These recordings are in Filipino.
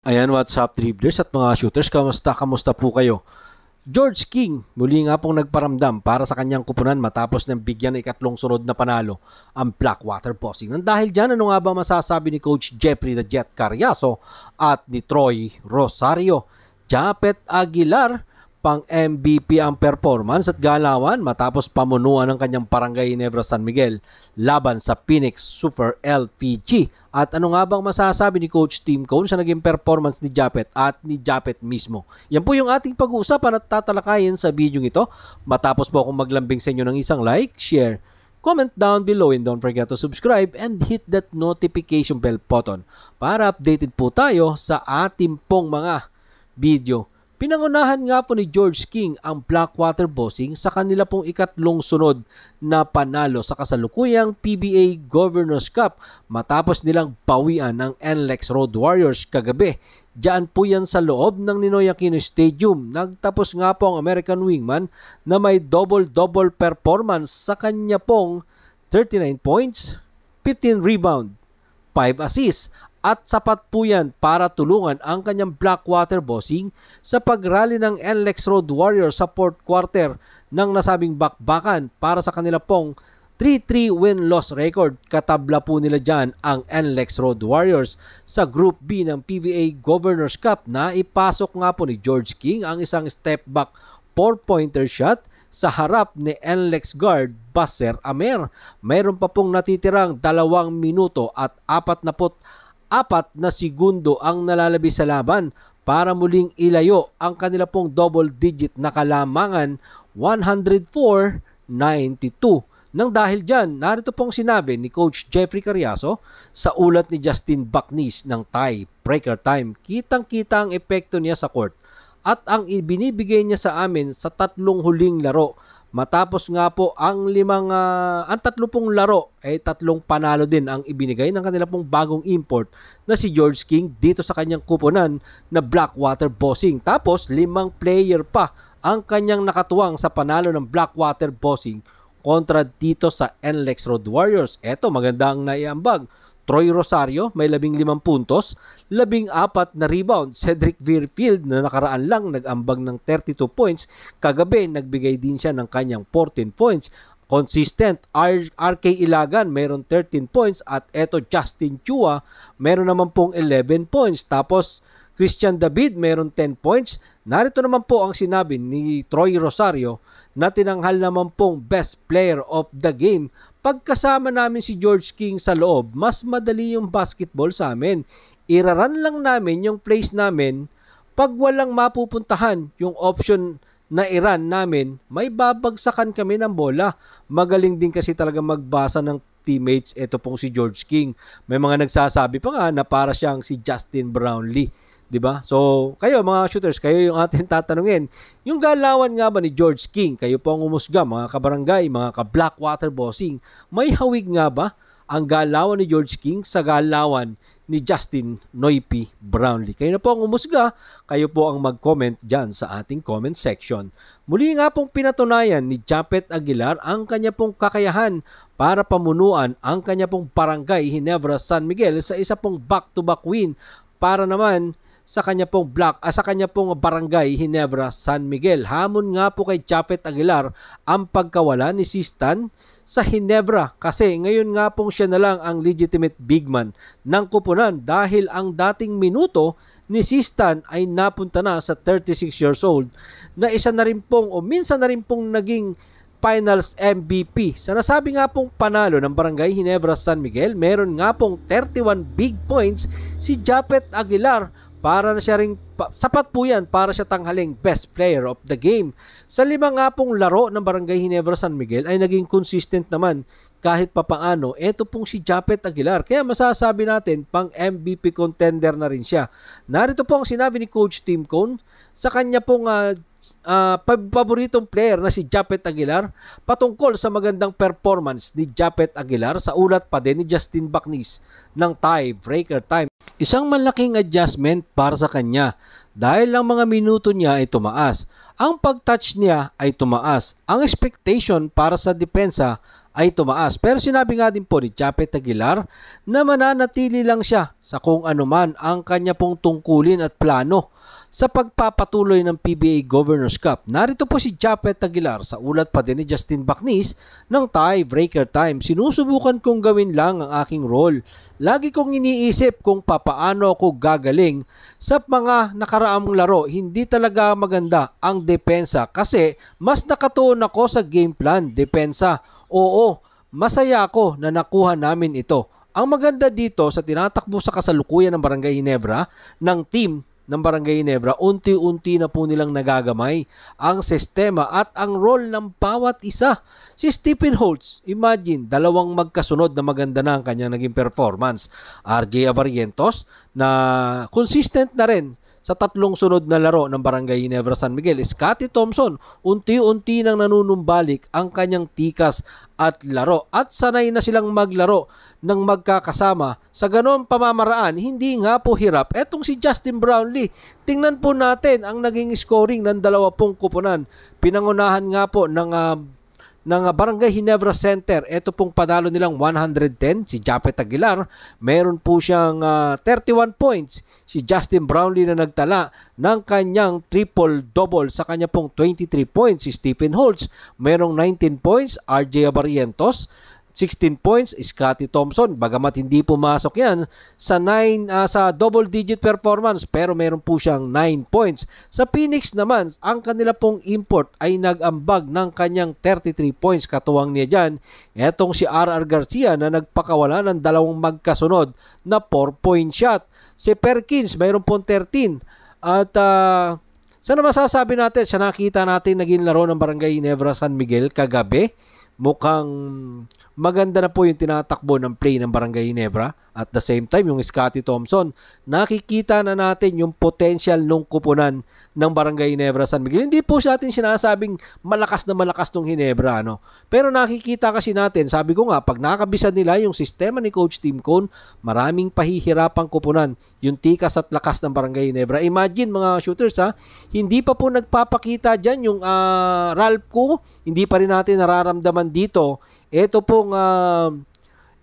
Ayan, what's up dribblers at mga shooters, kamusta po kayo? George King muli nga pong nagparamdam para sa kanyang kupunan matapos ng bigyan ng ikatlong sunod na panalo ang Blackwater Bossing. Nang dahil dyan, ano nga ba masasabi ni Coach Jeffrey the Jet Carriazo at ni Troy Rosario? Japet Aguilar pang MVP ang performance at galawan matapos pamunuan ng kanyang Barangay Ginebra San Miguel laban sa Phoenix Super LPG. At ano nga bang masasabi ni Coach Tim Cone sa naging performance ni Japet at ni Japet mismo? Yan po yung ating pag-uusapan at tatalakayin sa video ito. Matapos po akong maglambing sa inyo ng isang like, share, comment down below, and don't forget to subscribe and hit that notification bell button para updated po tayo sa ating pong mga video. Pinangunahan nga po ni George King ang Blackwater Bossing sa kanila pong ikatlong sunod na panalo sa kasalukuyang PBA Governors Cup matapos nilang bawian ng NLEX Road Warriors kagabi. Diyan po yan sa loob ng Ninoy Aquino Stadium. Nagtapos nga po ang American Wingman na may double-double performance sa kanya pong 39 points, 15 rebound, 5 assists. At sapat po yan para tulungan ang kanyang Blackwater Bossing sa pagrally ng NLEX Road Warriors sa fourth quarter ng nasabing bakbakan para sa kanila pong 3-3 win-loss record. Katabla po nila dyan ang NLEX Road Warriors sa Group B ng PBA Governors Cup na ipasok nga po ni George King ang isang step back 4-pointer shot sa harap ni NLEX guard Basser Amer. Mayroon pa pong natitirang 2 minuto at 44 na segundo ang nalalabi sa laban para muling ilayo ang kanila pong double-digit na kalamangan 104-92. Nang dahil dyan, narito pong sinabi ni Coach Jeffrey Carriazo sa ulat ni Justin Bacnis ng tie breaker time. Kitang-kita ang epekto niya sa court at ang ibinibigay niya sa amin sa 3 huling laro. Matapos nga po ang 30 laro ay 3 panalo din ang ibinigay ng kanila pong bagong import na si George King dito sa kanyang kupunan na Blackwater Bossing. Tapos 5 player pa ang kanyang nakatuwang sa panalo ng Blackwater Bossing kontra dito sa NLEX Road Warriors. Eto, maganda ang naiambag. Troy Rosario may 15 puntos, 14 na rebound. Cedric Veerfield na nakaraan lang nag-ambag ng 32 points. Kagabi nagbigay din siya ng kanyang 14 points. Consistent RK Ilagan mayroon 13 points at eto Justin Chua mayroon naman pong 11 points. Tapos Christian David mayroon 10 points. Narito naman po ang sinabi ni Troy Rosario na tinanghal naman pong best player of the game. Pagkasama namin si George King sa loob, mas madali yung basketball sa amin. Iraran lang namin yung plays namin. Pag walang mapupuntahan yung option na iran namin, may babagsakan kami ng bola. Magaling din kasi talaga magbasa ng teammates. Ito pong si George King. May mga nagsasabi pa nga na para siyang si Justin Brownlee. Diba? So, kayo mga shooters, kayo yung atin tatanungin. Yung galawan nga ba ni George King, kayo po ang umusga, mga kabarangay, mga ka-Blackwater Bossing, may hawig nga ba ang galawan ni George King sa galawan ni Justin Noypi Brownlee? Kayo na po ang umusga, kayo po ang mag-comment dyan sa ating comment section. Muli nga pong pinatunayan ni Japet Aguilar ang kanya pong kakayahan para pamunuan ang kanya pong Barangay Ginebra San Miguel sa isa pong back-to-back win para naman sa kanya pong Barangay Ginebra San Miguel. Hamon nga po kay Japet Aguilar ang pagkawala ni Sistan sa Ginebra kasi ngayon nga pong siya na lang ang legitimate big man ng kupunan dahil ang dating minuto ni Sistan ay napunta na sa 36 years old na isa na rin pong o minsan na rin pong naging Finals MVP. Sa nasabi nga pong panalo ng Barangay Ginebra San Miguel, meron nga pong 31 big points si Japet Aguilar. Para na siya ring, sapat po yan para siya tanghaling best player of the game. Sa 5 nga pong laro ng Barangay Ginebra San Miguel ay naging consistent naman kahit papaano. Ito pong si Japet Aguilar. Kaya masasabi natin pang MVP contender na rin siya. Narito po ang sinabi ni Coach Tim Cone sa kanya pong paboritong player na si Japet Aguilar patungkol sa magandang performance ni Japet Aguilar sa ulat pa din ni Justin Bacnis ng tie breaker time. Isang malaking adjustment para sa kanya dahil ang mga minuto niya ay tumaas. Ang pag-touch niya ay tumaas. Ang expectation para sa depensa ay tumaas. Pero sinabi nga din po ni Japet Aguilar na mananatili lang siya sa kung anuman ang kanya pong tungkulin at plano sa pagpapatuloy ng PBA Governors Cup. Narito po si Japet Aguilar sa ulat pa din ni Justin Bacnis ng Tiebreaker Time. Sinusubukan kong gawin lang ang aking role. Lagi kong iniisip kung papaano ako gagaling sa mga nakaraang laro. Hindi talaga maganda ang depensa kasi mas nakatuon ako sa game plan, depensa. Oo, masaya ako na nakuha namin ito. Ang maganda dito sa tinatakbo sa kasalukuyan ng Barangay Ginebra ng team ng Barangay Ginebra, unti-unti na po nilang nagagamay ang sistema at ang role ng bawat isa. Si Stephen Holtz, imagine, dalawang magkasunod na maganda na ang kanyang naging performance. RJ Abarientos na consistent na rin sa tatlong sunod na laro ng Barangay Ginebra San Miguel. Scotty Thompson, unti-unti nang nanunumbalik ang kanyang tikas at laro at sanay na silang maglaro ng magkakasama. Sa ganoong pamamaraan, hindi nga po hirap. Etong si Justin Brownlee, tingnan po natin ang naging scoring ng 20 kupunan. Pinangunahan nga po ng Barangay Ginebra Center. Ito pong padalo nilang 110, si Japet Aguilar. Meron po siyang 31 points. Si Justin Brownlee na nagtala ng kanyang triple-double sa kanya pong 23 points. Si Stephen Holtz, merong 19 points. RJ Abarientos, 16 points. Scotty Thompson, bagamat hindi pumasok yan sa double-digit performance, pero meron po siyang 9 points. Sa Phoenix naman, ang kanila pong import ay nag-ambag ng kanyang 33 points. Katuwang niya dyan, etong si RR Garcia na nagpakawala ng dalawang magkasunod na 4-point shot. Si Perkins, mayroon pong 13. At sana masasabi natin, sa nakita natin naging laro ng Barangay Ginebra San Miguel kagabi, mukhang maganda na po yung tinatakbo ng play ng Barangay Ginebra. At the same time, yung Scotty Thompson, nakikita na natin yung potential nung kupunan ng Barangay Ginebra San Miguel. Hindi po sa atin sinasabing malakas na malakas nung Ginebra, ano? Pero nakikita kasi natin, sabi ko nga, pag nakabisa nila yung sistema ni Coach Tim Cone, maraming pahihirapang kupunan yung tikas at lakas ng Barangay Ginebra. Imagine mga shooters, hindi pa po nagpapakita dyan yung Ralph Koo, hindi pa rin natin nararamdaman dito. Ito pong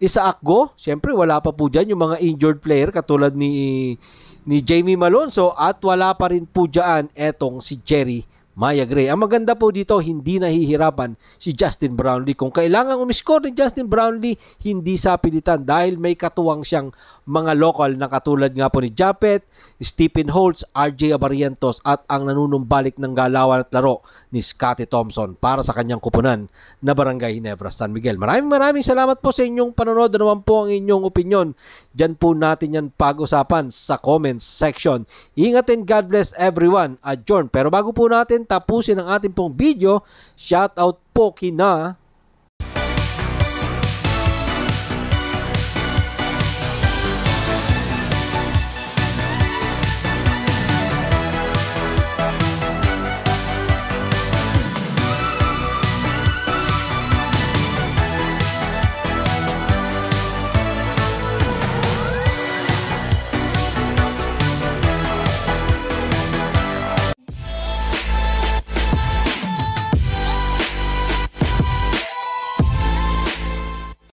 Isaac Go, siyempre wala pa po dyan yung mga injured player katulad ni Jamie Malonzo at wala pa rin po dyan etong si Jerry Maya Gray. Ang maganda po dito, hindi nahihirapan si Justin Brownlee. Kung kailangan umiscore ni Justin Brownlee, hindi sa pilitan dahil may katuwang siyang mga local na katulad nga po ni Japet, Stephen Holtz, RJ Abarientos at ang nanunumbalik ng galawan at laro ni Scotty Thompson para sa kanyang kupunan na Barangay Ginebra San Miguel. Maraming salamat po sa inyong panonood. Ano naman po ang inyong opinion? Diyan po natin yan pag-usapan sa comments section. Ingat and God bless everyone. Adjourn. Pero bago po natin tapusin ang ating pong video, shoutout po kina